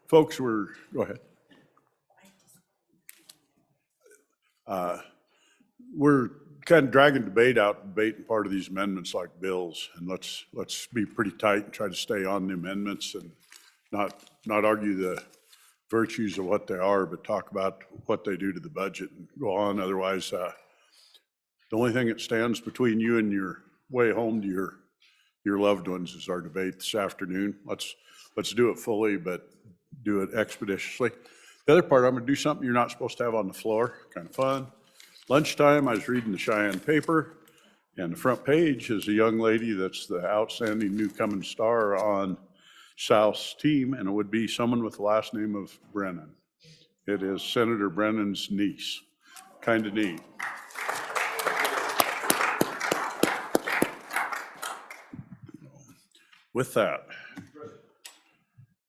Folks, go ahead. We're kind of dragging debate out, debating part of these amendments like bills, and let's be pretty tight and try to stay on the amendments and not argue the virtues of what they are, but talk about what they do to the budget and go on. Otherwise, the only thing that stands between you and your way home to your loved ones is our debate this afternoon. Let's do it fully, but do it expeditiously. The other part, I'm going to do something you're not supposed to have on the floor, kind of fun. Lunchtime, I was reading the Cheyenne paper, and the front page is a young lady that's the outstanding new coming star on South's team, and it would be someone with the last name of Brennan. It is Senator Brennan's niece. Kind of neat. With that,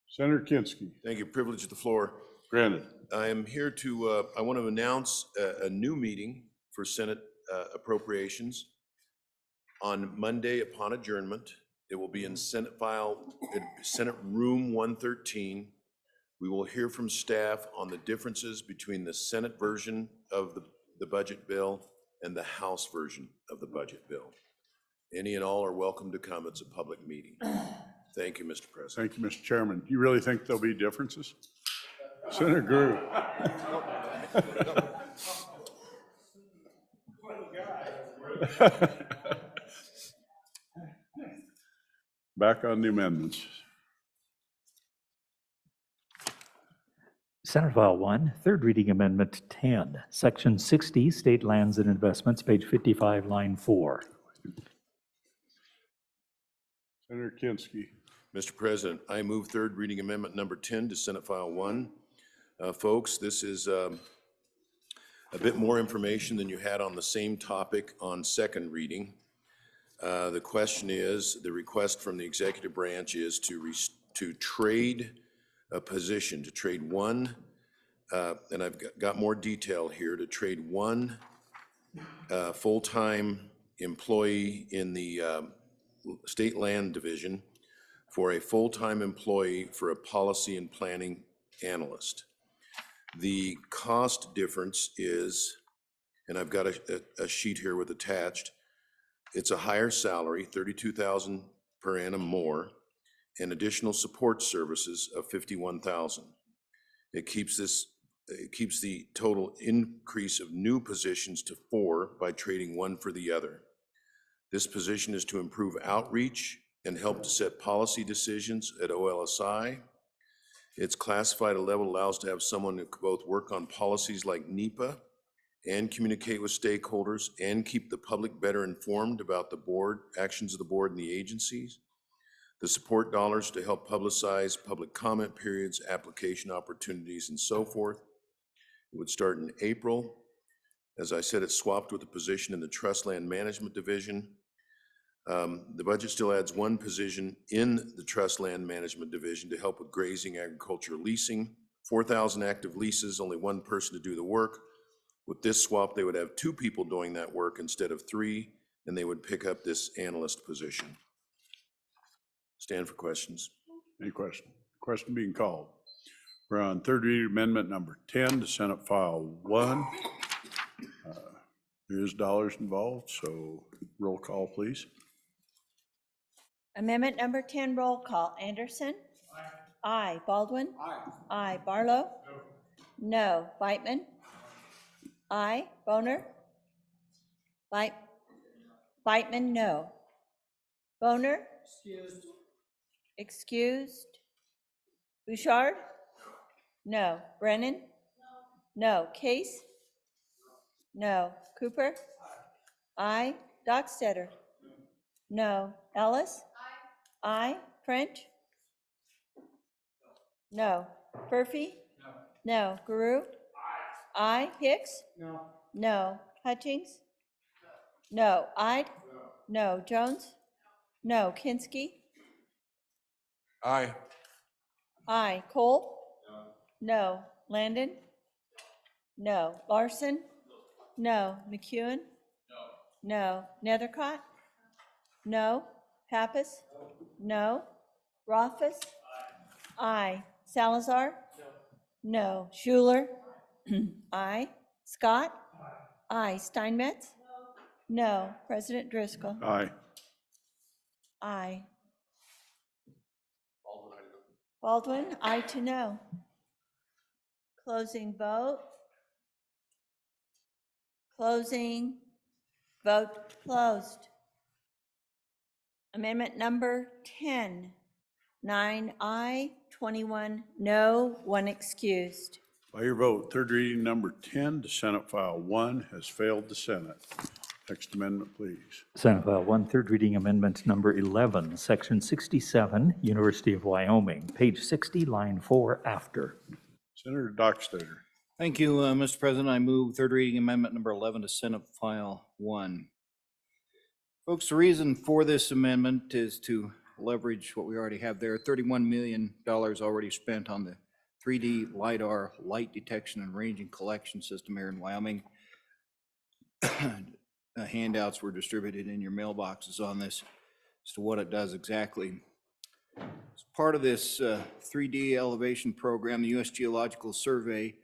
Senator Kinski. Thank you. Privilege of the floor. Granted. I am here I want to announce a new meeting for Senate appropriations on Monday upon adjournment. It will be in Senate Room 113. We will hear from staff on the differences between the Senate version of the budget bill and the House version of the budget bill. Any and all are welcome to come. It's a public meeting. Thank you, Mr. President. Thank you, Mr. Chairman. You really think there'll be differences? Senator Grew. Back on the amendments. Senate File 1, third reading amendment 10, Section 60, State Lands and Investments, page 55, line 4. Senator Kinski. Mr. President, I move third reading amendment number 10 to Senate File 1. Folks, this is a bit more information than you had on the same topic on second reading. The question is, the request from the executive branch is to trade a position, to trade one, and I've got more detail here, to trade one full-time employee in the State Land Division for a full-time employee for a policy and planning analyst. The cost difference is, and I've got a sheet here with attached, it's a higher salary, $32,000 per annum more, and additional support services of $51,000. It keeps the total increase of new positions to 4 by trading one for the other. This position is to improve outreach and help to set policy decisions at OLSI. It's classified at a level that allows to have someone who can both work on policies like NEPA and communicate with stakeholders and keep the public better informed about the board, actions of the board and the agencies. The support dollars to help publicize public comment periods, application opportunities, and so forth. It would start in April. As I said, it's swapped with a position in the Trust Land Management Division. The budget still adds one position in the Trust Land Management Division to help with grazing, agriculture, leasing. 4,000 active leases, only one person to do the work. With this swap, they would have 2 people doing that work instead of 3, and they would pick up this analyst position. Stand for questions. Any question? Question being called. We're on third reading amendment number 10 to Senate File 1. There is dollars involved, so roll call, please. Amendment number 10, roll call. Anderson? Aye. Aye. Baldwin? Aye. Aye. Barlow? No. No. Beitman? Aye. Boner? Beitman, no. Boner? Excused. Bouchard? No. Brennan? No. Case? No. Cooper? Aye. Dockstetter? No. Ellis? Aye. French? No. Murphy? No. Guru? Aye. Hicks? No. No. Hutchings? No. Ide? No. Jones? No. Kinski? Aye. Aye. Cole? No. Landon? No. Larson? No. McEwen? No. Nethercott? No. Pappas? No. Rothfuss? Aye. Salazar? No. Schuler? Aye. Scott? Aye. Steinmetz? No. President Driscoll? Aye. Aye. Baldwin, aye to no. Closing vote. Closing. Vote closed. Amendment number 10, 9 aye, 21 no, 1 excused. By your vote, third reading number 10 to Senate File 1 has failed the Senate. Next amendment, please. Senate File 1, third reading amendment number 11, Section 67, University of Wyoming, page 60, line 4 after. Senator Dockstader. Thank you, Mr. President. I move third reading amendment number 11 to Senate File 1. Folks, the reason for this amendment is to leverage what we already have there. $31 million already spent on the 3D LiDAR light detection and ranging collection system here in Wyoming. Handouts were distributed in your mailboxes on this as to what it does exactly. As part of this 3D elevation program, the U.S. Geological Survey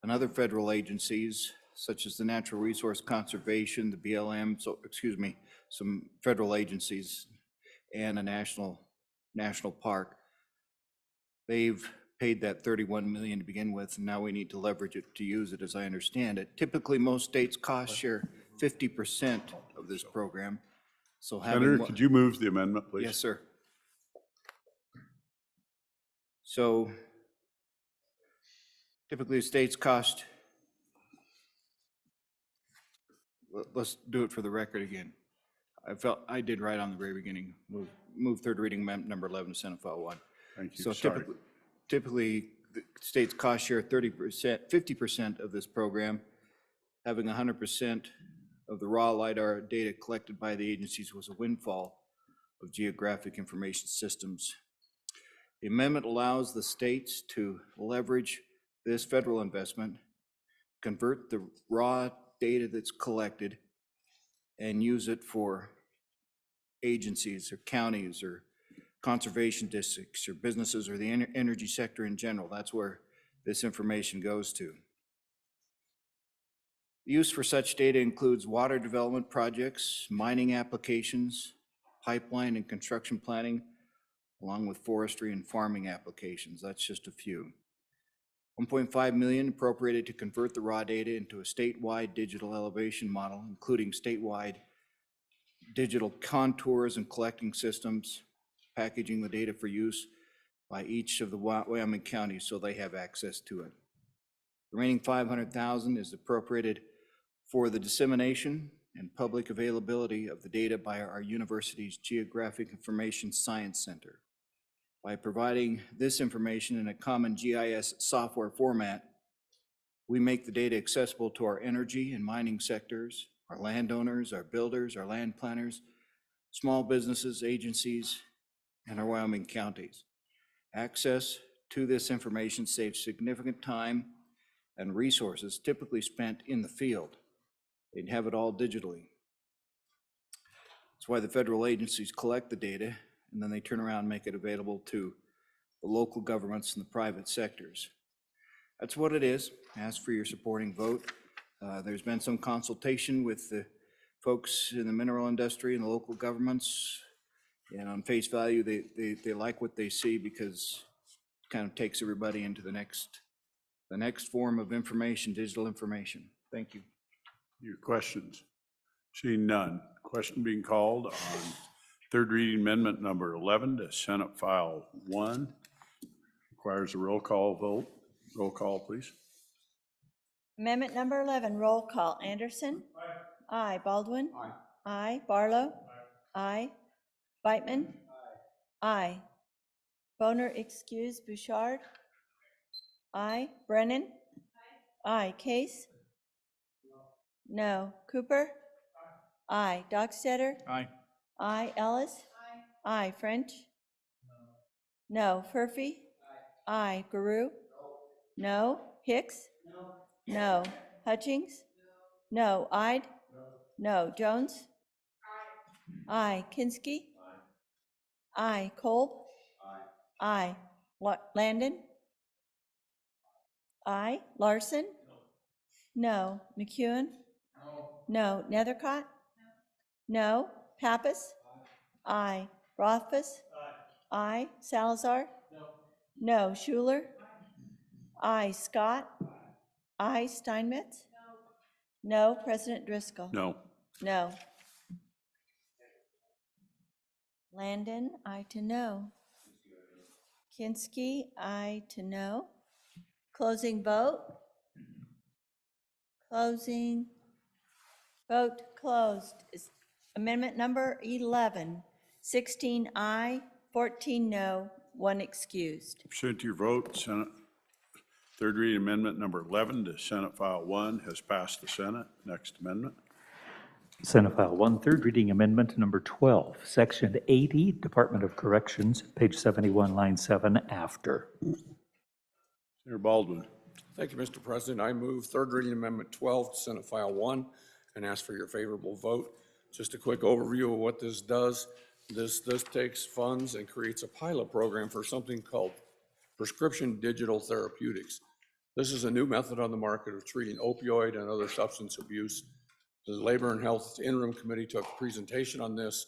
and other federal agencies, such as the Natural Resource Conservation, the BLM, some federal agencies, and a national park, they've paid that $31 million to begin with, and now we need to leverage it to use it, as I understand it. Typically, most states cost share 50% of this program. So Senator, could you move the amendment, please? Yes, sir. So typically, states cost, let's do it for the record again. I did right on the very beginning. Move third reading amendment number 11 to Senate File 1. Thank you. So Sorry. typically, the states cost share 50% of this program. Having 100% of the raw LiDAR data collected by the agencies was a windfall of geographic information systems. The amendment allows the states to leverage this federal investment, convert the raw data that's collected, and use it for agencies or counties or conservation districts or businesses or the energy sector in general. That's where this information goes to. Use for such data includes water development projects, mining applications, pipeline and construction planning, along with forestry and farming applications. That's just a few. 1.5 million appropriated to convert the raw data into a statewide digital elevation model, including statewide digital contours and collecting systems, packaging the data for use by each of the Wyoming counties so they have access to it. The remaining 500,000 is appropriated for the dissemination and public availability of the data by our university's Geographic Information Science Center. By providing this information in a common GIS software format, we make the data accessible to our energy and mining sectors, our landowners, our builders, our land planners, small businesses, agencies, and our Wyoming counties. Access to this information saves significant time and resources typically spent in the field. They'd have it all digitally. That's why the federal agencies collect the data and then they turn around and make it available to the local governments and the private sectors. That's what it is. Ask for your supporting vote. There's been some consultation with the folks in the mineral industry and the local governments. And on face value, they like what they see because it kind of takes everybody into the next form of information, digital information. Thank you. Your questions? Seeing none. Question being called on third reading amendment number 11 to Senate File 1. Requires a roll call vote. Roll call, please. Amendment number 11, roll call. Anderson? Aye. Baldwin? Aye. Barlow? Aye. Beitman? Aye. Boner excuse. Bouchard? Aye. Brennan? Aye. Case? No. Cooper? Aye. Dockstader? Aye. Aye. Ellis? Aye. French? No. Furphy? Aye. Guru? No. Hicks? No. Hutchings? No. Ide? No. Jones? Aye. Kinsky? Aye. Kolb? Aye. Landon? I. Larson? No. McEwen? No. Nethercott? No. Pappas? I. Rothfuss? I. Salazar? No. Schuler? I. Scott? I. Steinmetz? No. President Driscoll? No. No. Landon, I to no. Kinski, I to no. Closing vote? Closing. Vote closed. Is amendment number 11, 16 aye, 14 no, 1 excused. Pursuant to your vote, Senate, third reading amendment number 11 to Senate File 1 has passed the Senate. Next amendment. Senate File 1, third reading amendment number 12, Section 80, Department of Corrections, page 71, line 7, after. Senator Baldwin. Thank you, Mr. President. I move third reading amendment 12 to Senate File 1 and ask for your favorable vote. Just a quick overview of what this does. This takes funds and creates a pilot program for something called prescription digital therapeutics. This is a new method on the market of treating opioid and other substance abuse. The Labor and Health Interim Committee took a presentation on this.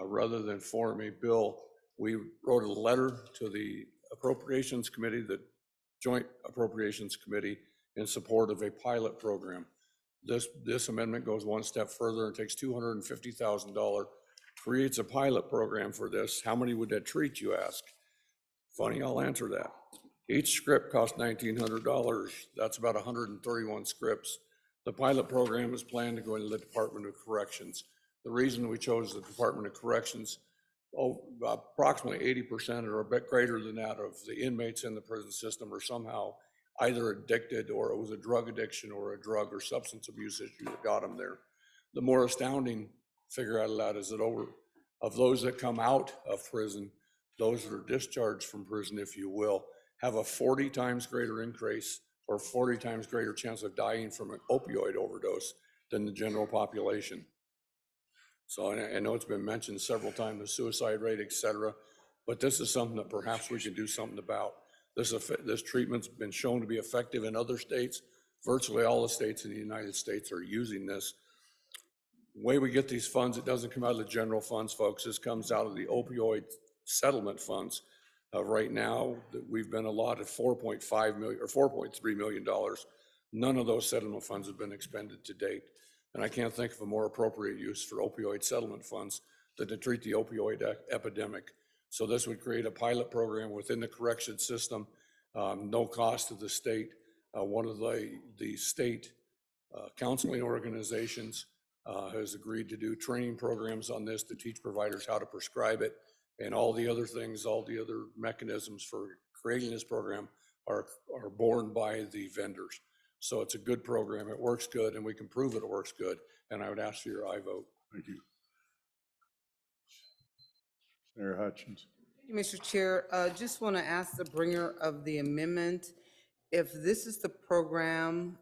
Rather than form a bill, we wrote a letter to the Appropriations Committee, the Joint Appropriations Committee, in support of a pilot program. This amendment goes one step further and takes $250,000, creates a pilot program for this. How many would that treat, you ask? Funny, I'll answer that. Each script costs $1,900. That's about 131 scripts. The pilot program is planned to go into the Department of Corrections. The reason we chose the Department of Corrections, approximately 80% or a bit greater than that of the inmates in the prison system are somehow either addicted, or it was a drug addiction or a drug or substance abuse issue that got them there. The more astounding figure out of that is that of those that come out of prison, those that are discharged from prison, if you will, have a 40 times greater increase or 40 times greater chance of dying from an opioid overdose than the general population. So I know it's been mentioned several times, the suicide rate, et cetera, but this is something that perhaps we can do something about. This treatment's been shown to be effective in other states. Virtually all the states in the United States are using this. The way we get these funds, it doesn't come out of the general funds, folks. This comes out of the opioid settlement funds. Right now, we've been allotted $4.5 million or $4.3 million. None of those settlement funds have been expended to date. And I can't think of a more appropriate use for opioid settlement funds than to treat the opioid epidemic. So this would create a pilot program within the correction system, no cost to the state. One of the state counseling organizations has agreed to do training programs on this to teach providers how to prescribe it, and all the other things, all the other mechanisms for creating this program are borne by the vendors. So it's a good program, it works good, and we can prove it works good, and I would ask for your aye vote. Thank you. Senator Hutchins. Thank you, Mr. Chair, just want to ask the bringer of the amendment, if this is the program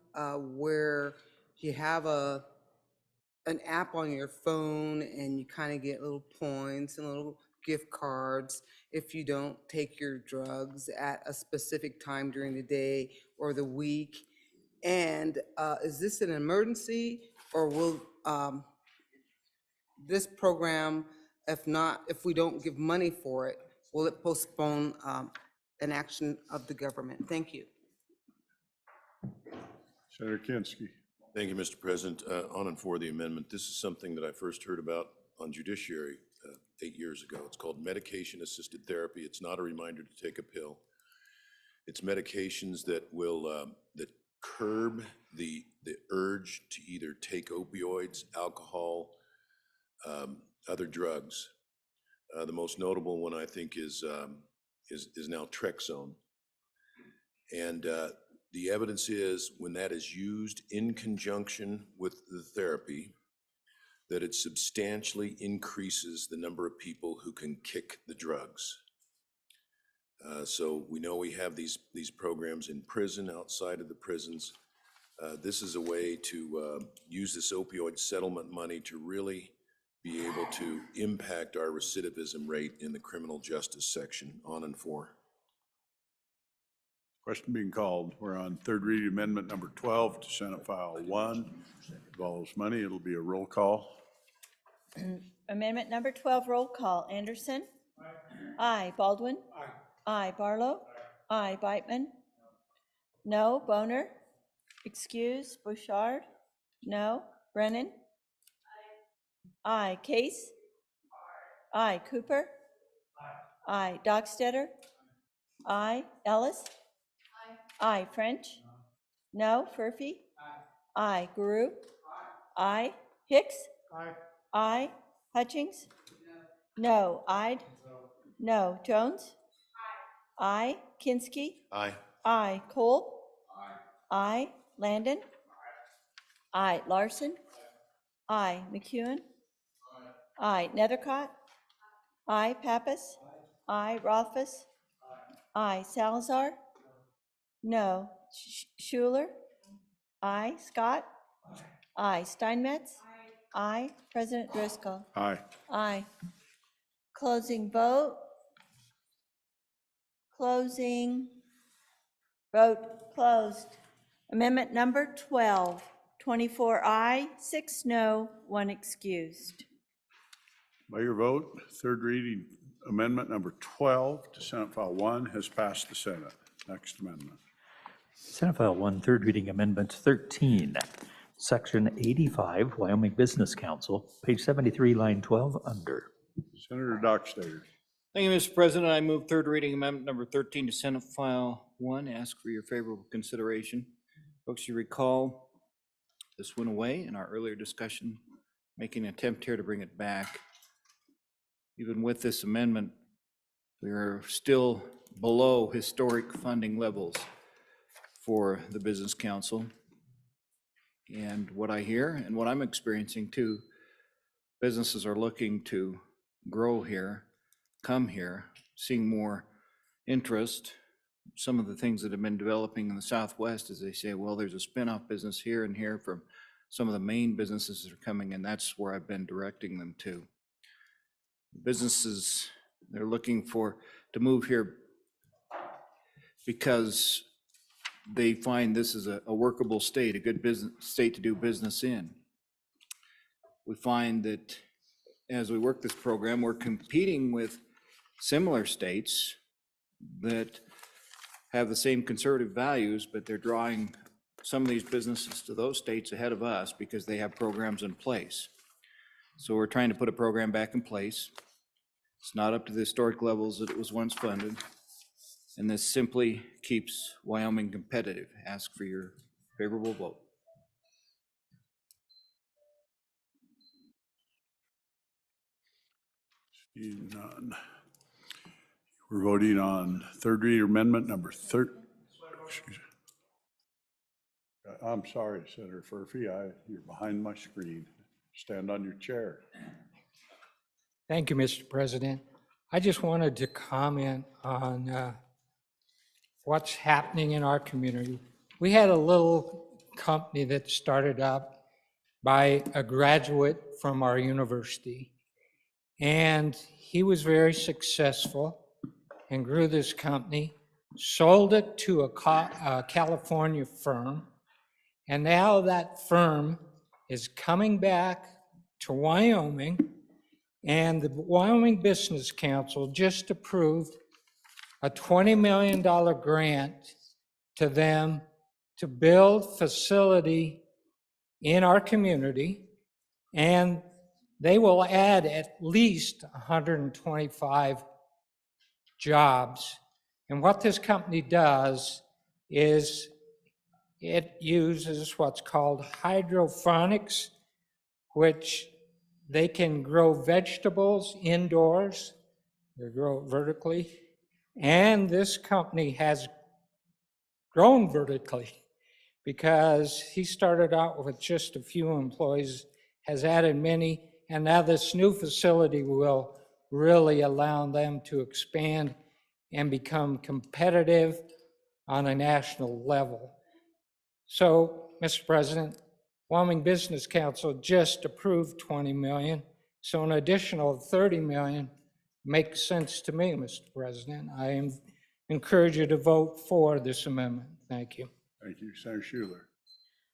where you have an app on your phone and you kind of get little points and little gift cards if you don't take your drugs at a specific time during the day or the week. And is this an emergency, or will this program, if we don't give money for it, will it postpone an action of the government? Thank you. Senator Kinski. Thank you, Mr. President. On and for the amendment. This is something that I first heard about on Judiciary 8 years ago. It's called medication-assisted therapy. It's not a reminder to take a pill. It's medications that will that curb the urge to either take opioids, alcohol, other drugs. The most notable one, I think, is now Trexone. And the evidence is when that is used in conjunction with the therapy, that it substantially increases the number of people who can kick the drugs. So we know we have these programs in prison, outside of the prisons. This is a way to use this opioid settlement money to really be able to impact our recidivism rate in the criminal justice section. On and for. Question being called. We're on third reading amendment number 12 to Senate File 1. Involves money. It'll be a roll call. Amendment number 12, roll call. Anderson? Aye. Baldwin? Aye. Barlow? Aye. Beitman? No. Boner? Excuse. Bouchard? No. Brennan? Aye. Case? Aye. Cooper? Aye. Dockstetter? Aye. Ellis? Aye. French? No. Furphy? Aye. Guru? Aye. Hicks? Aye. Hutchings? No. Ide? No. Jones? Aye. Kinski? Aye. Aye. Cole? Aye. Landon? Aye. Larson? Aye. McEwen? Aye. Nethercott? Aye. Pappas? Aye. Rothfuss? Aye. Salazar? No. Schuler? Aye. Scott? Aye. Steinmetz? Aye. President Driscoll? Aye. Aye. Closing vote. Closing. Vote closed. Amendment number 12, 24 aye, 6 no, 1 excused. By your vote, third reading amendment number 12 to Senate File 1 has passed the Senate. Next amendment. Senate File 1, third reading amendment 13, Section 85, Wyoming Business Council, page 73, line 12 under. Senator Dockstader. Thank you, Mr. President. I move third reading amendment number 13 to Senate File 1. Ask for your favorable consideration. Folks, you recall this went away in our earlier discussion, making an attempt here to bring it back. Even with this amendment, we are still below historic funding levels for the Business Council. And what I hear and what I'm experiencing too, businesses are looking to grow here, come here, seeing more interest. Some of the things that have been developing in the Southwest is they say, well, there's a spinoff business here and here from some of the main businesses that are coming, and that's where I've been directing them to. Businesses, they're looking to move here because they find this is a workable state, a good business state to do business in. We find that as we work this program, we're competing with similar states that have the same conservative values, but they're drawing some of these businesses to those states ahead of us because they have programs in place. So we're trying to put a program back in place. It's not up to the historic levels that it was once funded. And this simply keeps Wyoming competitive. Ask for your favorable vote. Seeing none. We're voting on third reading amendment number 13. I'm sorry, Senator Furphy, you're behind my screen. Stand on your chair. Thank you, Mr. President. I just wanted to comment on what's happening in our community. We had a little company that started up by a graduate from our university, and he was very successful and grew this company, sold it to a California firm, and now that firm is coming back to Wyoming, and the Wyoming Business Council just approved a $20 million grant to them to build facility in our community, and they will add at least 125 jobs. And what this company does is it uses what's called hydroponics, which they can grow vegetables indoors. They grow vertically. And this company has grown vertically because he started out with just a few employees, has added many, and now this new facility will really allow them to expand and become competitive on a national level. So, Mr. President, Wyoming Business Council just approved $20 million, so an additional $30 million makes sense to me, Mr. President. I am encourage you to vote for this amendment. Thank you. Thank you, Senator Schuler.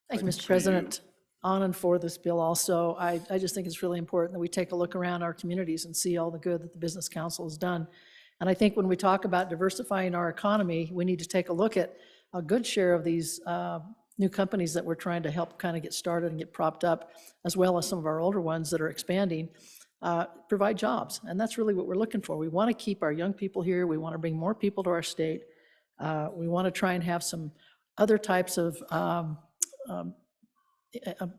Thank you, Mr. President. On and for this bill also, I just think it's really important that we take a look around our communities and see all the good that the Business Council has done. And I think when we talk about diversifying our economy, we need to take a look at a good share of these new companies that we're trying to help kind of get started and get propped up, as well as some of our older ones that are expanding, provide jobs. And that's really what we're looking for. We want to keep our young people here. We want to bring more people to our state. We want to try and have some other types of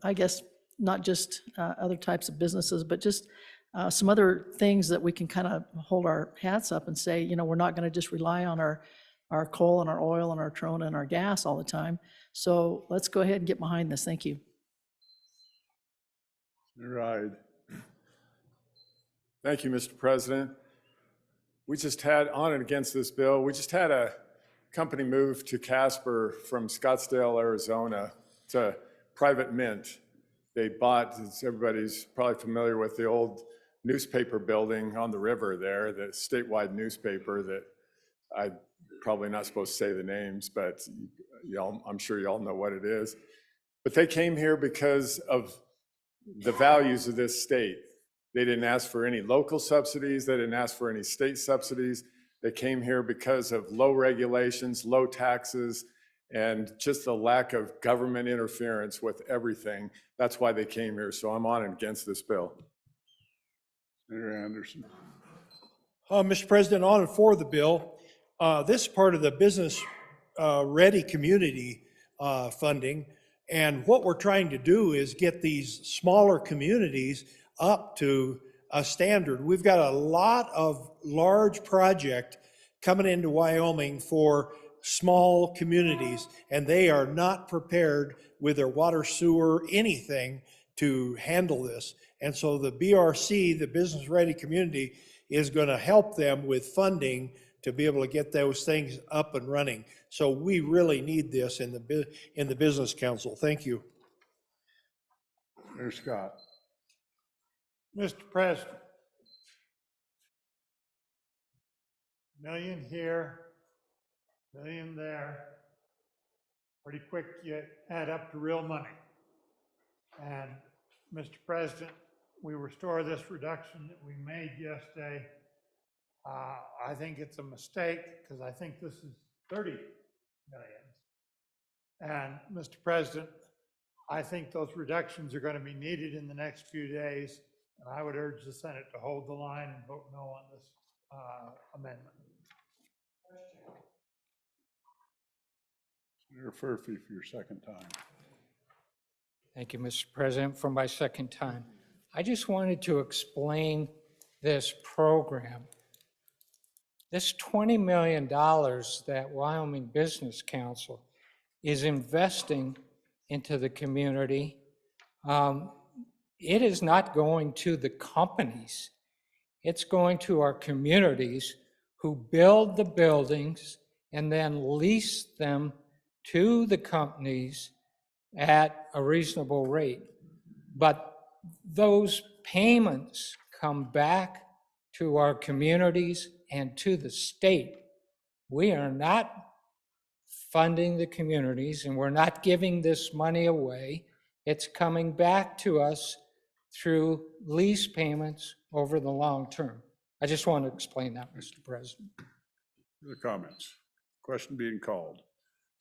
I guess, not just other types of businesses, but just some other things that we can kind of hold our hats up and say, you know, we're not going to just rely on our coal and our oil and our Trona and our gas all the time. So let's go ahead and get behind this. Thank you. Right. Thank you, Mr. President. We just had, on and against this bill, we just had a company move to Casper from Scottsdale, Arizona to private mint. They bought, as everybody's probably familiar with, the old newspaper building on the river there, the statewide newspaper that I'm probably not supposed to say the names, but y'all, I'm sure y'all know what it is. But they came here because of the values of this state. They didn't ask for any local subsidies. They didn't ask for any state subsidies. They came here because of low regulations, low taxes, and just the lack of government interference with everything. That's why they came here. So I'm on and against this bill. Senator Anderson. Mr. President, on and for the bill. This is part of the business ready community funding. And what we're trying to do is get these smaller communities up to a standard. We've got a lot of large project coming into Wyoming for small communities, and they are not prepared with their water, sewer, anything to handle this. And so the BRC, the Business Ready Community, is going to help them with funding to be able to get those things up and running. So we really need this in the Business Council. Thank you. Senator Scott. Mr. President, million here, million there. Pretty quick you add up to real money. And Mr. President, we restore this reduction that we made yesterday. I think it's a mistake because I think this is 30 million. And Mr. President, I think those reductions are going to be needed in the next few days. And I would urge the Senate to hold the line and vote no on this amendment. Senator Furphy for your second time. Thank you, Mr. President, for my second time. I just wanted to explain this program. This $20 million that Wyoming Business Council is investing into the community, it is not going to the companies. It's going to our communities who build the buildings and then lease them to the companies at a reasonable rate. But those payments come back to our communities and to the state. We are not funding the communities and we're not giving this money away. It's coming back to us through lease payments over the long term. I just want to explain that, Mr. President. Other comments? Question being called.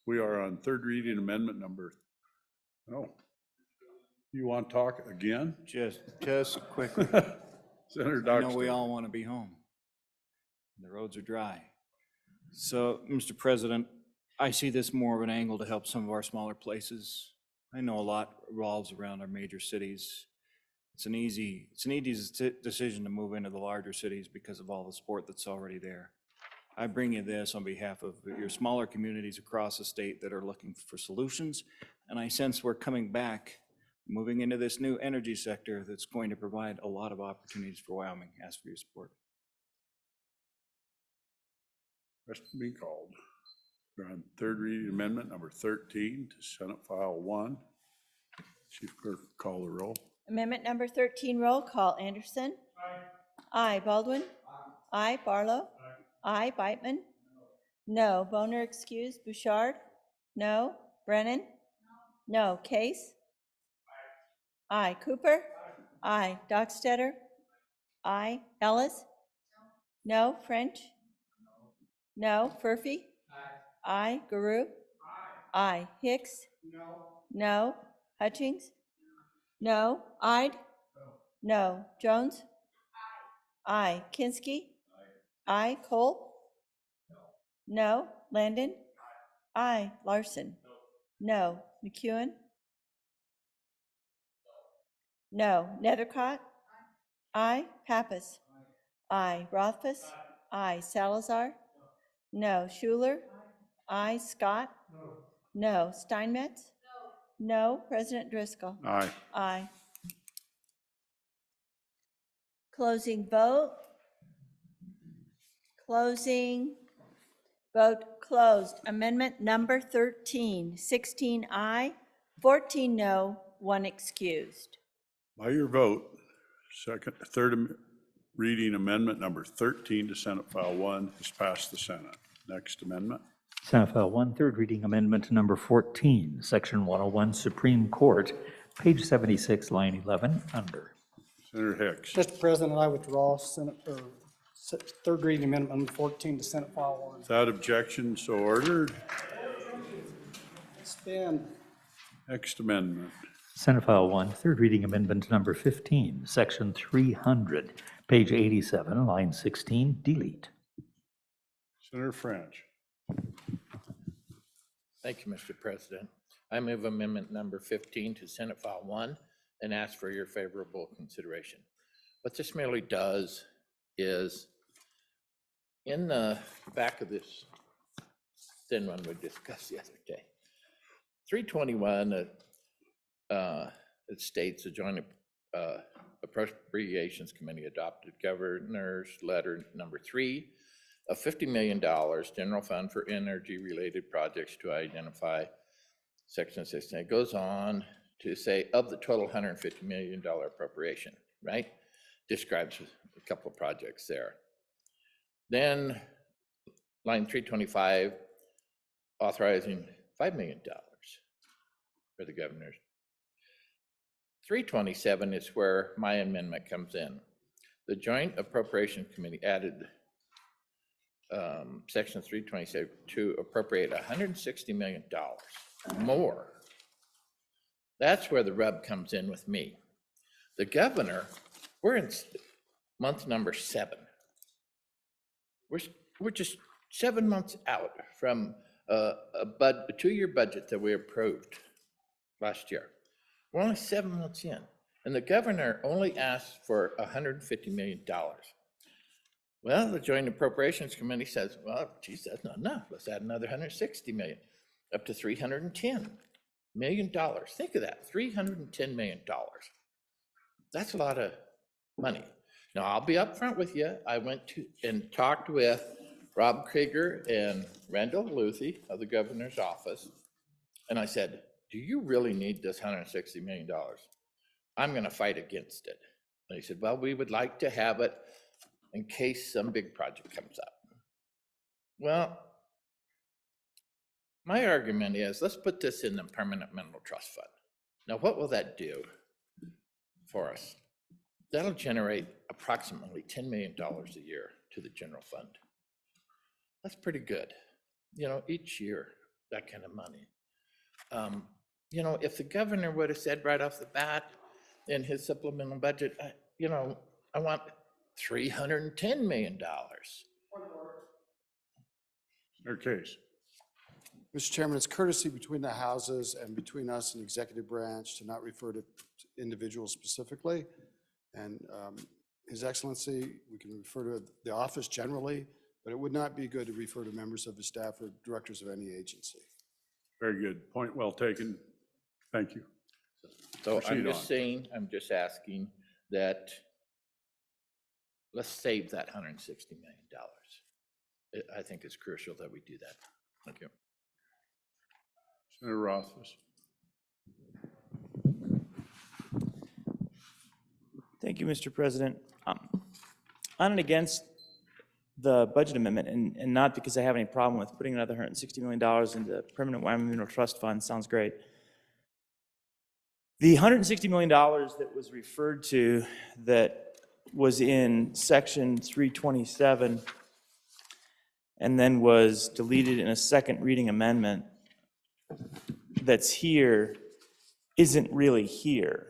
We are on third reading amendment number. Oh, you want to talk again? Just quickly. Senator I know we Doxton. all want to be home. The roads are dry. So, Mr. President, I see this more of an angle to help some of our smaller places. I know a lot revolves around our major cities. It's an easy decision to move into the larger cities because of all the support that's already there. I bring you this on behalf of your smaller communities across the state that are looking for solutions. And I sense we're coming back, moving into this new energy sector that's going to provide a lot of opportunities for Wyoming. Ask for your support. Question being called. We're on third reading amendment number 13 to Senate File 1. Chief Clerk, call the roll. Amendment number 13, roll call. Anderson? Aye. Baldwin? Aye. Barlow? Aye. Beitman? No. Boner excused. Bouchard? No. Brennan? No. Case? Aye. Cooper? Aye. Dockstetter? Aye. Ellis? No. French? No. Furphy? Aye. Guru? Aye. Hicks? No. Hutchings? No. Ide? No. Jones? Aye. Kinsky? Aye. Cole? No. Landon? Aye. Larson? No. McEwen? No. Nethercott? Aye. Pappas? Aye. Rothfuss? Aye. Salazar? No. Schuler? Aye. Scott? No. Steinmetz? No. President Driscoll? Aye. Aye. Closing vote. Closing. Vote closed. Amendment number 13, 16 aye, 14 no, 1 excused. By your vote, third reading amendment number 13 to Senate File 1 has passed the Senate. Next amendment. Senate File 1, third reading amendment number 14, Section 101, Supreme Court, page 76, line 11, under. Senator Hicks. Mr. President, I withdraw third reading amendment number 14 to Senate File 1. Without objection, so ordered. Stand. Next amendment. Senate File 1, third reading amendment number 15, Section 300, page 87, line 16, delete. Senator French. Thank you, Mr. President. I move amendment number 15 to Senate File 1 and ask for your favorable consideration. What this merely does is, in the back of this thin one we discussed the other day, 321, it states the Joint Appropriations Committee adopted Governor's Letter number 3 of $50 million general fund for energy-related projects to identify Section 16. It goes on to say of the total $150 million appropriation, right? Describes a couple of projects there. Then line 325, authorizing $5 million for the governor's. 327 is where my amendment comes in. The Joint Appropriations Committee added Section 327 to appropriate $160 million more. That's where the rub comes in with me. The governor, we're in month number 7. We're just 7 months out from a 2-year budget that we approved last year. We're only 7 months in, and the governor only asked for $150 million. Well, the Joint Appropriations Committee says, well, geez, that's not enough. Let's add another $160 million, up to $310 million. Think of that, $310 million. That's a lot of money. Now, I'll be upfront with you. I went to and talked with Rob Krieger and Randall Luthi of the governor's office, and I said, do you really need this $160 million? I'm going to fight against it. And he said, well, we would like to have it in case some big project comes up. Well, my argument is, let's put this in the Permanent Mineral Trust Fund. Now, what will that do for us? That'll generate approximately $10 million a year to the general fund. That's pretty good. You know, each year, that kind of money. You know, if the governor would have said right off the bat in his supplemental budget, you know, I want $310 million. Senator Case. Mr. Chairman, it's courtesy between the houses and between us and the executive branch to not refer to individuals specifically. And His Excellency, we can refer to the office generally, but it would not be good to refer to members of the staff or directors of any agency. Very good. Point well taken. Thank you. So I'm Proceed just on. saying, I'm just asking that, let's save that $160 million. I think it's crucial that we do that. Thank you. Senator Rothfuss. Thank you, Mr. President. On and against the budget amendment, and not because I have any problem with putting another $160 million into Permanent Wyoming Mineral Trust Fund. Sounds great. The $160 million that was referred to that was in section 327 and then was deleted in a second reading amendment that's here isn't really here.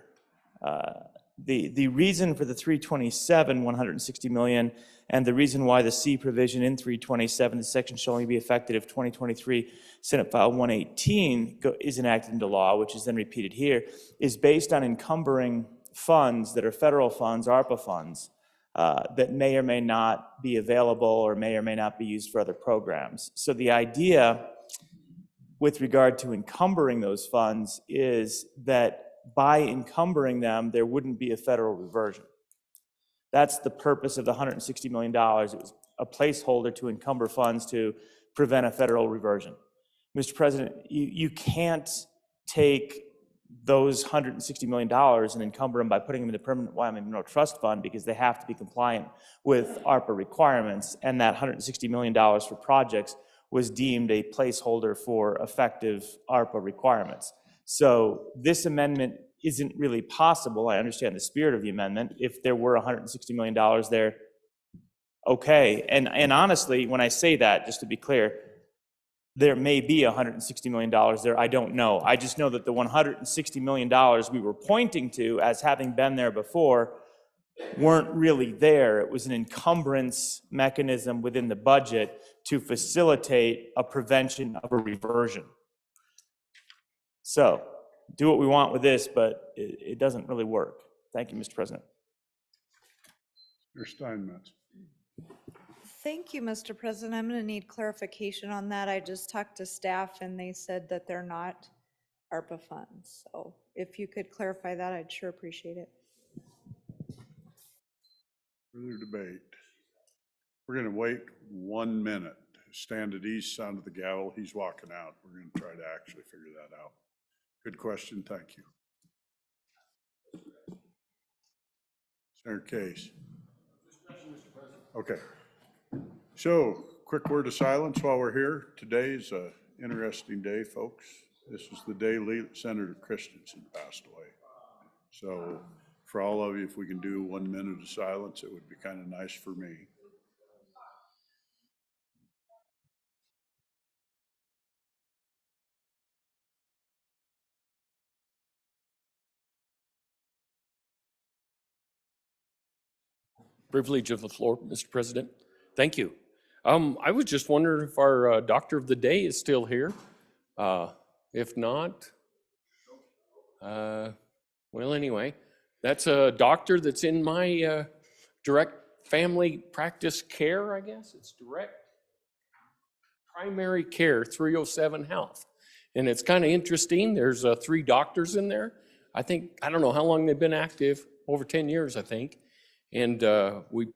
The reason for the 327, 160 million, and the reason why the C provision in 327, the section shall only be effective if 2023 Senate File 118 is enacted into law, which is then repeated here, is based on encumbering funds that are federal funds, ARPA funds, that may or may not be available or may not be used for other programs. So the idea with regard to encumbering those funds is that by encumbering them, there wouldn't be a federal reversion. That's the purpose of the $160 million. It was a placeholder to encumber funds to prevent a federal reversion. Mr. President, you can't take those $160 million and encumber them by putting them in the Permanent Wyoming Mineral Trust Fund because they have to be compliant with ARPA requirements, and that $160 million for projects was deemed a placeholder for effective ARPA requirements. So this amendment isn't really possible. I understand the spirit of the amendment. If there were $160 million there, okay. And honestly, when I say that, just to be clear, there may be $160 million there. I don't know. I just know that the $160 million we were pointing to as having been there before weren't really there. It was an encumbrance mechanism within the budget to facilitate a prevention of a reversion. So, do what we want with this, but it doesn't really work. Thank you, Mr. President. Mr. Steinmetz. Thank you, Mr. President. I'm going to need clarification on that. I just talked to staff and they said that they're not ARPA funds. So if you could clarify that, I'd sure appreciate it. Further debate. We're going to wait 1 minute. Stand at ease, sound of the gavel. He's walking out. We're going to try to actually figure that out. Good question. Thank you. Senator Case. Okay. So, quick word of silence while we're here. Today is an interesting day, folks. This is the day Senator Christensen passed away. So, for all of you, if we can do 1 minute of silence, it would be kind of nice for me. Privilege of the floor, Mr. President. Thank you. I was just wondering if our doctor of the day is still here. If not, well, anyway, that's a doctor that's in my direct family practice care, I guess. It's direct primary care, 307 Health. And it's kind of interesting. There's 3 doctors in there. I don't know how long they've been active, over 10 years, I think. And we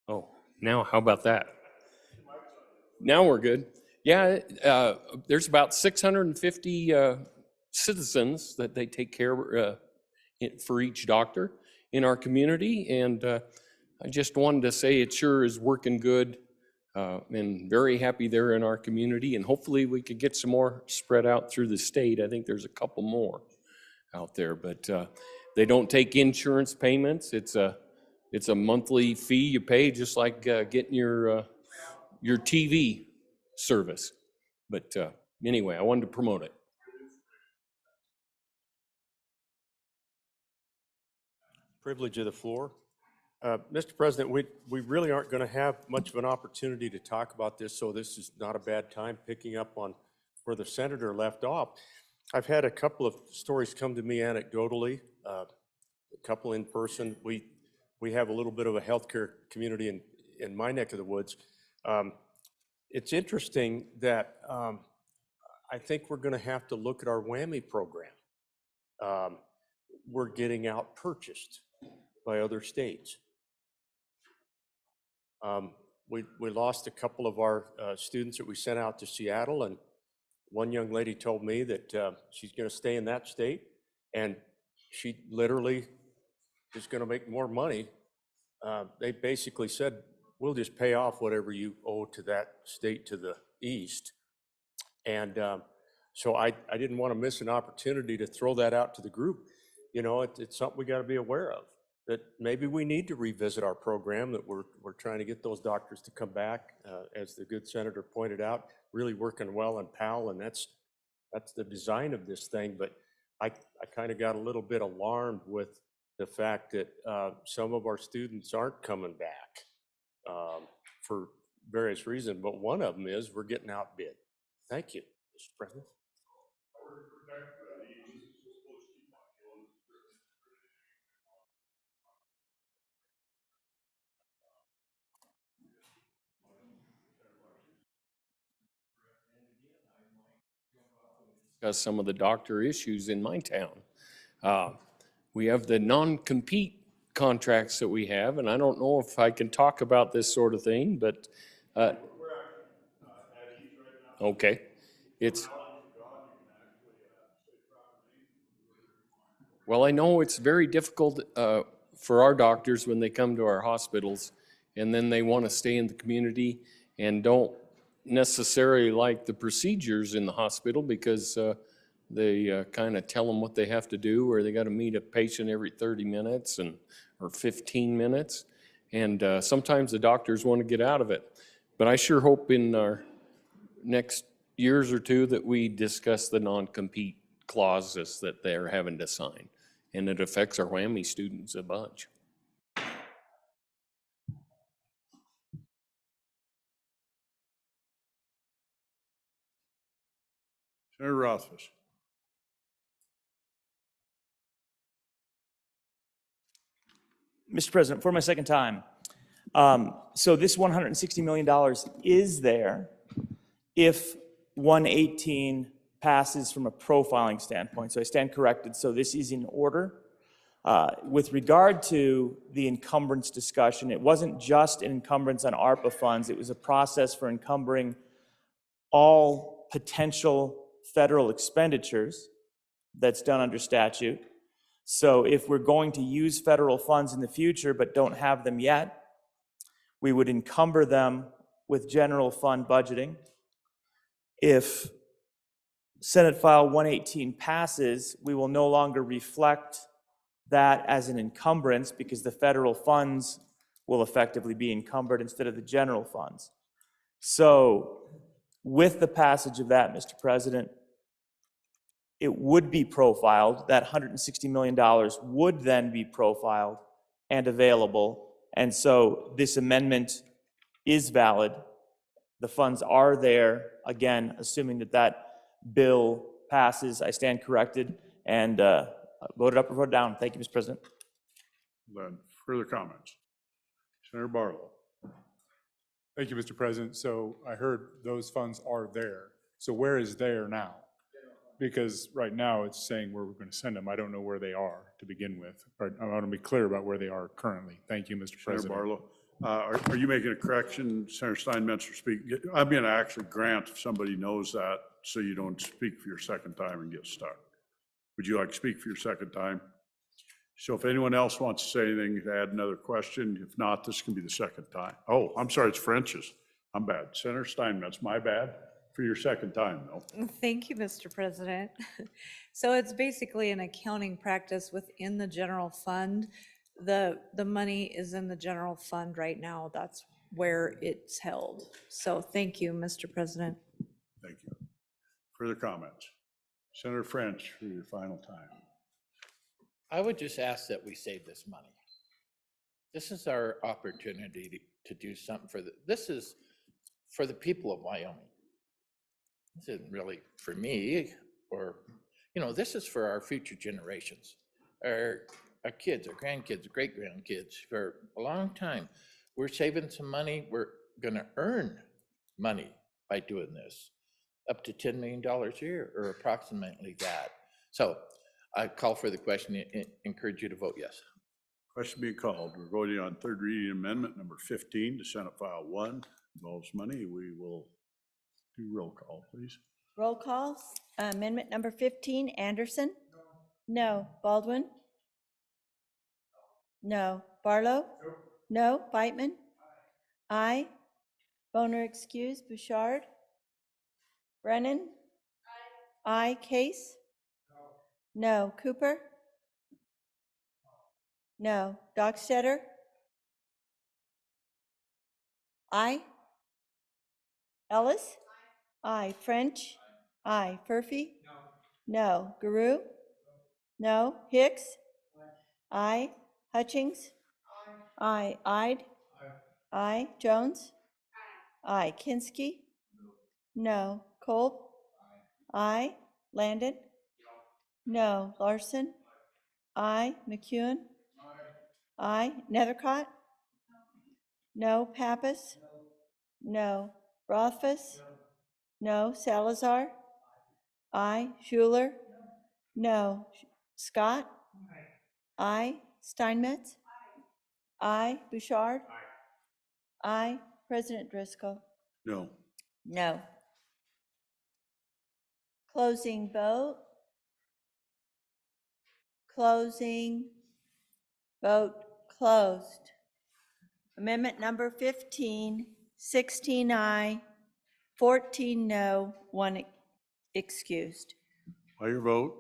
Oh, now how about that? Now we're good. Yeah, there's about 650 citizens that they take care of for each doctor in our community, and I just wanted to say it sure is working good, and very happy they're in our community, and hopefully we could get some more spread out through the state. I think there's a couple more out there, but they don't take insurance payments. It's a monthly fee you pay, just like getting your TV service. But anyway, I wanted to promote it. Privilege of the floor. Mr. President, we really aren't going to have much of an opportunity to talk about this, so this is not a bad time picking up on where the senator left off. I've had a couple of stories come to me anecdotally, a couple in person. We have a little bit of a healthcare community in my neck of the woods. It's interesting that I think we're going to have to look at our WWAMI program. We're getting out purchased by other states. we lost a couple of our students that we sent out to Seattle, and one young lady told me that she's going to stay in that state, and she literally is going to make more money. They basically said, we'll just pay off whatever you owe to that state to the east. And so I didn't want to miss an opportunity to throw that out to the group. You know, it's something we got to be aware of, that maybe we need to revisit our program, that we're trying to get those doctors to come back, as the good senator pointed out, really working well in PAL, and that's the design of this thing. But I kind of got a little bit alarmed with the fact that some of our students aren't coming back for various reasons, but one of them is we're getting outbid. Thank you, Mr. President. Discuss some of the doctor issues in my town. We have the non-compete contracts that we have, and I don't know if I can talk about this sort of thing, but okay, well, I know it's very difficult for our doctors when they come to our hospitals, and then they want to stay in the community and don't necessarily like the procedures in the hospital because they kind of tell them what they have to do, or they got to meet a patient every 30 minutes or 15 minutes. And sometimes the doctors want to get out of it. But I sure hope in our next years or two that we discuss the non-compete clauses that they're having to sign. And it affects our WWAMI students a bunch. Senator Rothfuss. Mr. President, for my second time, so this $160 million is there if 118 passes from a profiling standpoint. So I stand corrected. So this is in order. With regard to the encumbrance discussion, it wasn't just an encumbrance on ARPA funds. It was a process for encumbering all potential federal expenditures that's done under statute. So if we're going to use federal funds in the future but don't have them yet, we would encumber them with general fund budgeting. If Senate File 118 passes, we will no longer reflect that as an encumbrance because the federal funds will effectively be encumbered instead of the general funds. So with the passage of that, Mr. President, it would be profiled. That $160 million would then be profiled and available. And so this amendment is valid. The funds are there. Again, assuming that that bill passes, I stand corrected and voted up or voted down. Thank you, Mr. President. Then further comments? Senator Barlow. Thank you, Mr. President. So I heard those funds are there. So where is there now? Because right now it's saying where we're going to send them. I don't know where they are to begin with. I want to be clear about where they are currently. Thank you, Mr. President. Senator Barlow. Are you making a correction, Senator Steinmetz, or speak? I'm going to actually grant if somebody knows that so you don't speak for your second time and get stuck. Would you like to speak for your second time? So if anyone else wants to say anything, to add another question. If not, this can be the second time. Oh, I'm sorry, it's French's. I'm bad. Senator Steinmetz, my bad. For your second time, though. Thank you, Mr. President. So it's basically an accounting practice within the general fund. The money is in the general fund right now. That's where it's held. So thank you, Mr. President. Thank you. Further comments? Senator French, for your final time. I would just ask that we save this money. This is our opportunity to do something this is for the people of Wyoming. This isn't really for me this is for our future generations, our kids, our grandkids, great-grandkids for a long time. We're saving some money. We're going to earn money by doing this, up to $10 million a year or approximately that. So I call for the question, encourage you to vote yes. Question being called. We're voting on third reading amendment number 15 to Senate File 1. Involves money. We will do roll call, please. Roll calls. Amendment number 15, Anderson? No. Baldwin? No. Barlow? No. Beitman? Aye. Boner excused. Bouchard? Brennan? Aye. Case? No. Cooper? No. Dockstetter? Aye. Ellis? Aye. French? Aye. Furphy? No. Guru? No. Hicks? Aye. Hutchings? Aye. Ide? Aye. Jones? Aye. Kinski? No. Kolb? Aye. Landon? No. Larson? Aye. McEwen? Aye. Nethercott? No. Pappas? No. Rothfuss? No. Salazar? Aye. Schuler? No. Scott? Aye. Steinmetz? Aye. Bouchard? Aye. President Driscoll? No. No. Closing vote. Closing. Vote closed. Amendment number 15, 16 aye, 14 no, 1 excused. By your vote,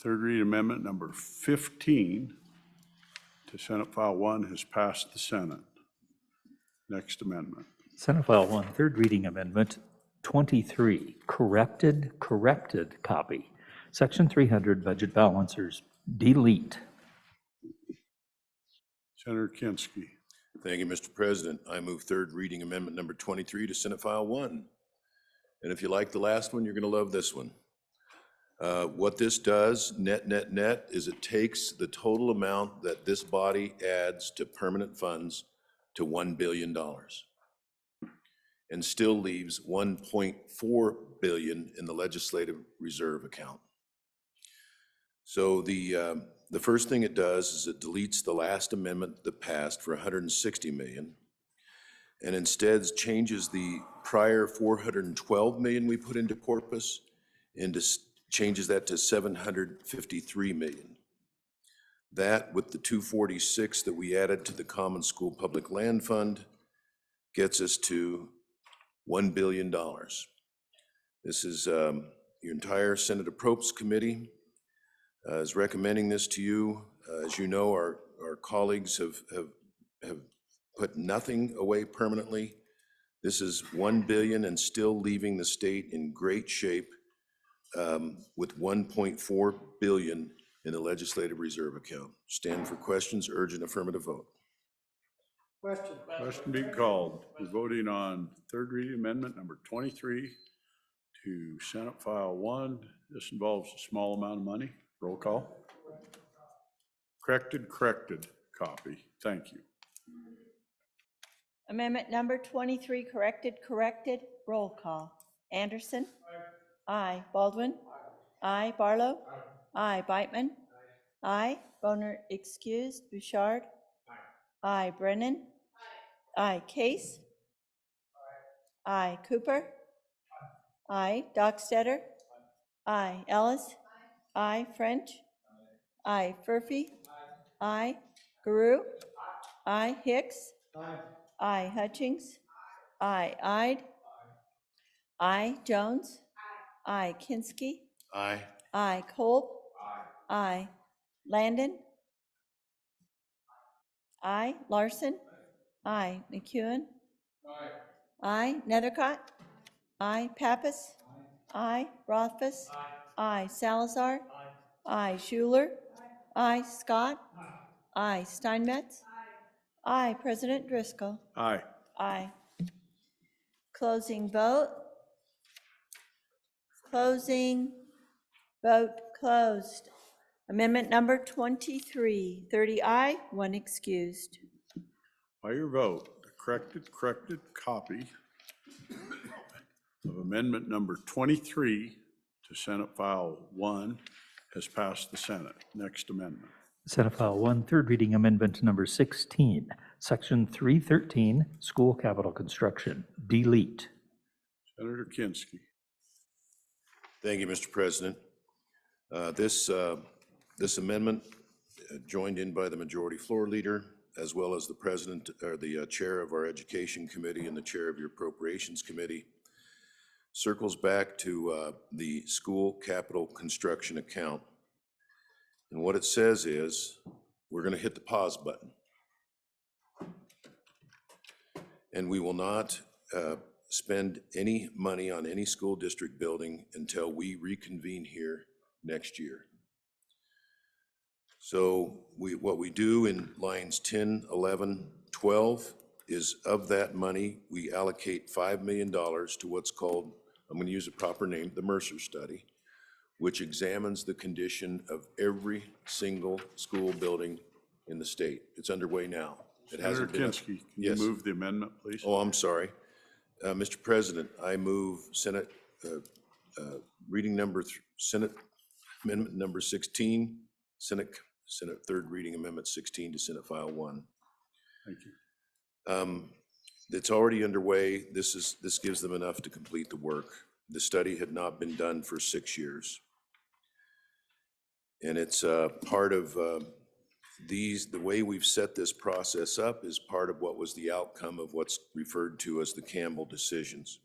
third reading amendment number 15 to Senate File 1 has passed the Senate. Next amendment. Senate File 1, third reading amendment 23, corrected copy. Section 300, budget balancers, delete. Senator Kinski. Thank you, Mr. President. I move third reading amendment number 23 to Senate File 1. And if you like the last one, you're going to love this one. What this does, net, is it takes the total amount that this body adds to permanent funds to $1 billion and still leaves $1.4 billion in the legislative reserve account. So the first thing it does is it deletes the last amendment that passed for $160 million and instead changes the prior $412 million we put into corpus into changes that to $753 million. That with the 246 that we added to the Common School Public Land Fund gets us to $1 billion. This is your entire Senate Appropriations Committee is recommending this to you. As you know, our colleagues have put nothing away permanently. This is $1 billion and still leaving the state in great shape with $1.4 billion in the legislative reserve account. Stand for questions, urge an affirmative vote. Question being called. We're voting on third reading amendment number 23 to Senate File 1. This involves a small amount of money. Roll call. Corrected copy. Thank you. Amendment number 23, corrected, roll call. Anderson? Aye. Baldwin? Aye. Barlow? Aye. Beitman? Aye. Boner excused. Bouchard? Aye. Brennan? Aye. Case? Aye. Cooper? Aye. Dockstetter? Aye. Ellis? Aye. French? Aye. Furphy? Aye. Guru? Aye. Hicks? Aye. Hutchings? Aye. Ide? Aye. Jones? Aye. Kinski? Aye. Aye. Kolb? Aye. Landon? Aye. Larson? Aye. McEwen? Aye. Nethercott? Aye. Pappas? Aye. Rothfuss? Aye. Salazar? Aye. Schuler? Aye. Scott? Aye. Steinmetz? Aye. President Driscoll? Aye. Aye. Closing vote. Closing vote closed. Amendment number 23, 30 aye, 1 excused. By your vote, the corrected copy of amendment number 23 to Senate File 1 has passed the Senate. Next amendment. Senate File 1, third reading amendment number 16, Section 313, School Capital Construction, delete. Senator Kinski. Thank you, Mr. President. This amendment, joined in by the majority floor leader, as well as the president, or the chair of our Education Committee and the chair of your Appropriations Committee, circles back to the school capital construction account. And what it says is, we're going to hit the pause button. And we will not spend any money on any school district building until we reconvene here next year. So what we do in lines 10, 11, 12 is of that money, we allocate $5 million to what's called, I'm going to use a proper name, the Mercer Study, which examines the condition of every single school building in the state. It's underway now. It Senator hasn't been. Kinski, can you Yes. move the amendment, please? Oh, I'm sorry. Mr. President, I move Senate Senate Amendment number 16, Senate third reading Amendment 16 to Senate File 1. Thank you. It's already underway. This gives them enough to complete the work. The study had not been done for 6 years. And it's part of the way we've set this process up is part of what was the outcome of what's referred to as the Campbell decisions.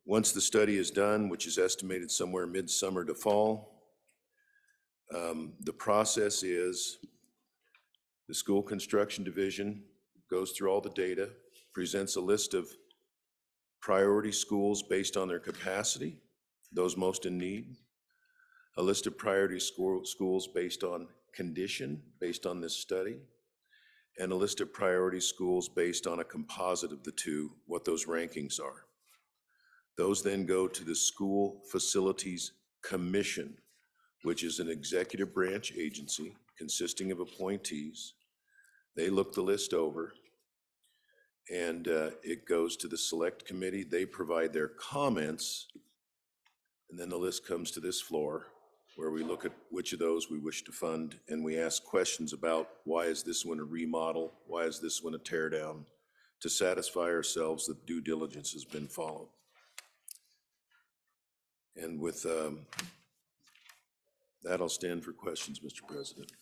Once the study is done, which is estimated somewhere midsummer to fall, the process is the School Construction Division goes through all the data, presents a list of priority schools based on their capacity, those most in need, a list of priority schools based on condition, based on this study, and a list of priority schools based on a composite of the two, what those rankings are. Those then go to the School Facilities Commission, which is an executive branch agency consisting of appointees. They look the list over, and it goes to the Select Committee. They provide their comments, and then the list comes to this floor, where we look at which of those we wish to fund, and we ask questions about why is this one a remodel, why is this one a tear down, to satisfy ourselves that due diligence has been followed. And with that, I'll stand for questions, Mr. President.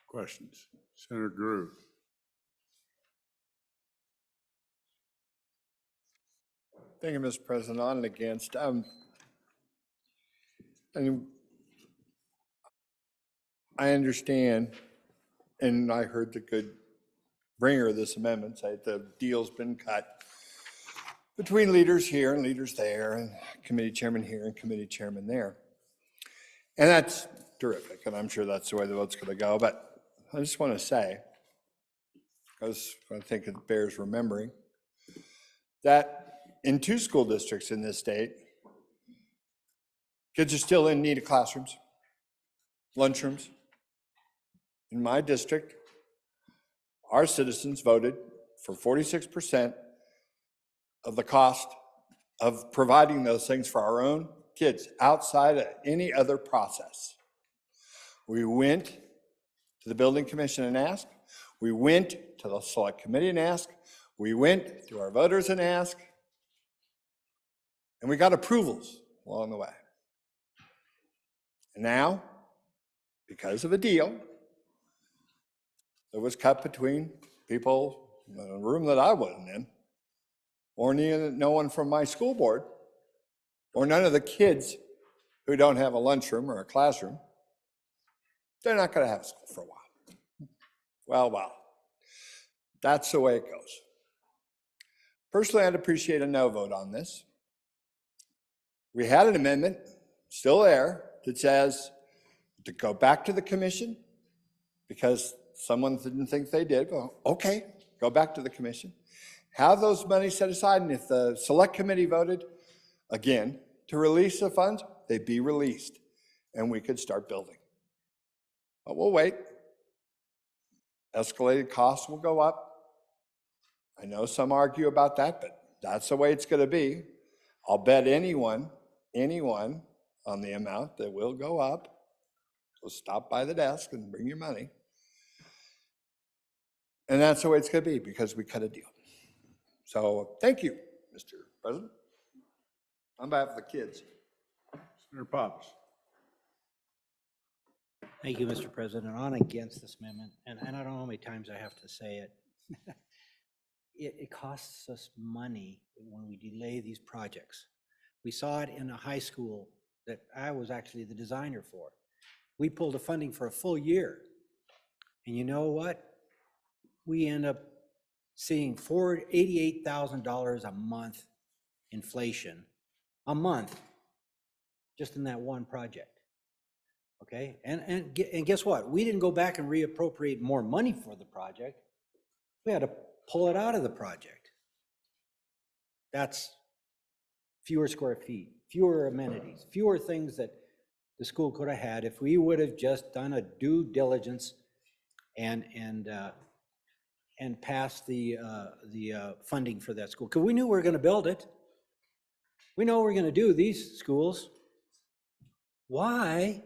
Questions? Senator Drew. Thank you, Mr. President. On and against. I understand, and I heard the good bringer of this amendment say the deal's been cut between leaders here and leaders there, and committee chairman here and committee chairman there. And that's terrific, and I'm sure that's the way the vote's going to go. But I just want to say, because I think it bears remembering, that in 2 school districts in this state, kids are still in need of classrooms, lunchrooms. In my district, our citizens voted for 46% of the cost of providing those things for our own kids outside of any other process. We went to the building commission and asked. We went to the select committee and asked. We went to our voters and asked. And we got approvals along the way. And now, because of a deal that was cut between people in a room that I wasn't in, or no one from my school board, or none of the kids who don't have a lunchroom or a classroom, they're not going to have school for a while. Well, that's the way it goes. Personally, I'd appreciate a no vote on this. We had an amendment still there that says to go back to the commission because someone didn't think they did. Well, okay, go back to the commission. Have those monies set aside, and if the select committee voted, again, to release the funds, they'd be released, and we could start building. But we'll wait. Escalated costs will go up. I know some argue about that, but that's the way it's going to be. I'll bet anyone on the amount that will go up. So stop by the desk and bring your money. And that's the way it's gonna be, because we cut a deal. So thank you, Mr. President. On behalf of the kids. Senator Pops. Thank you, Mr. President. On against this amendment, and I don't know how many times I have to say it. It costs us money when we delay these projects. We saw it in a high school that I was actually the designer for. We pulled the funding for a full year. And you know what? We end up seeing $88,000 a month inflation, a month, just in that one project. Okay, and guess what? We didn't go back and reappropriate more money for the project. We had to pull it out of the project. That's fewer square feet, fewer amenities, fewer things that the school could have had if we would have just done a due diligence and passed the funding for that school. Because we knew we were going to build it. We know we're going to do these schools. Why,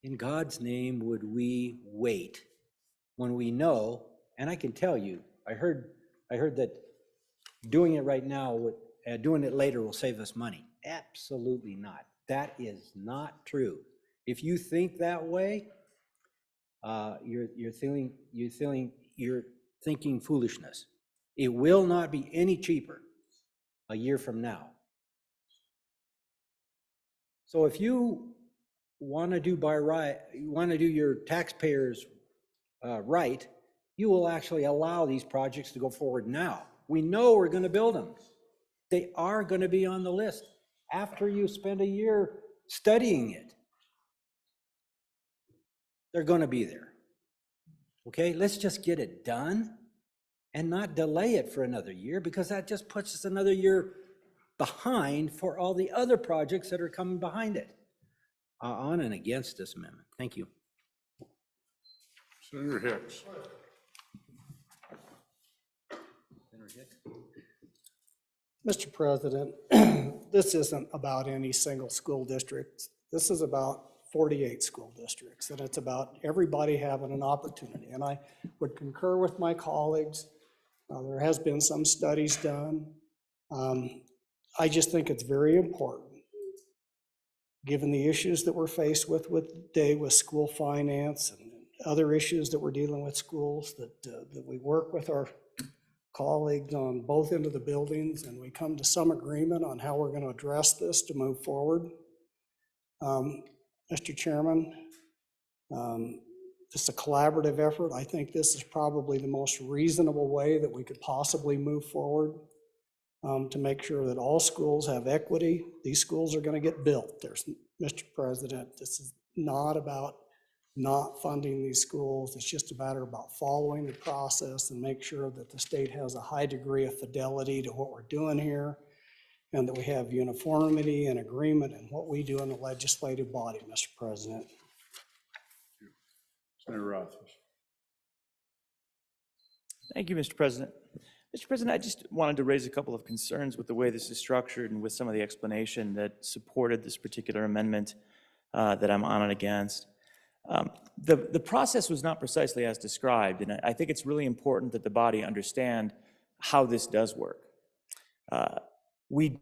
in God's name, would we wait when we know? And I can tell you, I heard that doing it right now, doing it later will save us money. Absolutely not. That is not true. If you think that way, you're thinking foolishness. It will not be any cheaper a year from now. So if you want to do by right, you want to do your taxpayers right, you will actually allow these projects to go forward now. We know we're going to build them. They are going to be on the list after you spend a year studying it. They're going to be there. Okay, let's just get it done and not delay it for another year, because that just puts us another year behind for all the other projects that are coming behind it. On and against this amendment. Thank you. Senator Hicks. Mr. President, this isn't about any single school district. This is about 48 school districts, and it's about everybody having an opportunity. And I would concur with my colleagues. There has been some studies done. I just think it's very important, given the issues that we're faced with today with school finance and other issues that we're dealing with schools, that we work with our colleagues on both ends of the buildings and we come to some agreement on how we're going to address this to move forward. Mr. Chairman, it's a collaborative effort. I think this is probably the most reasonable way that we could possibly move forward to make sure that all schools have equity. These schools are going to get built. Mr. President, this is not about not funding these schools. It's just a matter about following the process and make sure that the state has a high degree of fidelity to what we're doing here, and that we have uniformity and agreement in what we do in the legislative body, Mr. President. Senator Roth. Thank you, Mr. President. Mr. President, I just wanted to raise a couple of concerns with the way this is structured and with some of the explanation that supported this particular amendment that I'm on and against. The process was not precisely as described, and I think it's really important that the body understand how this does work. We